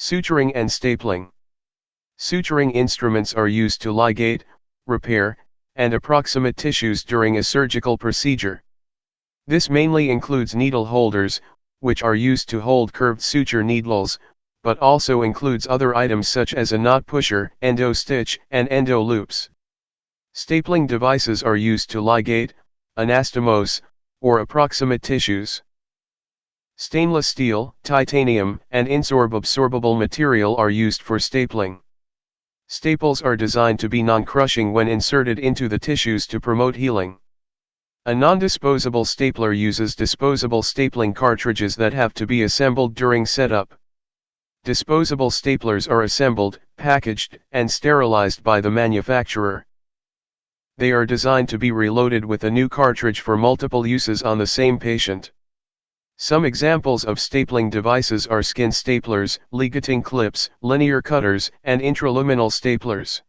Suturing and stapling. Suturing instruments are used to ligate, repair, and approximate tissues during a surgical procedure. This mainly includes needle holders, which are used to hold curved suture needles, but also includes other items such as a knot pusher, endo stitch, and endo loops. Stapling devices are used to ligate, anastomose, or approximate tissues. Stainless steel, titanium, and INSORB absorbable material are used for stapling. Staples are designed to be non-crushing when inserted into the tissues to promote healing. A non-disposable stapler uses disposable stapling cartridges that have to be assembled during setup. Disposable staplers are assembled, packaged, and sterilized by the manufacturer. They are designed to be reloaded with a new cartridge for multiple uses on the same patient. Some examples of stapling devices are skin staplers, ligating clips, linear cutters, and intraluminal staplers.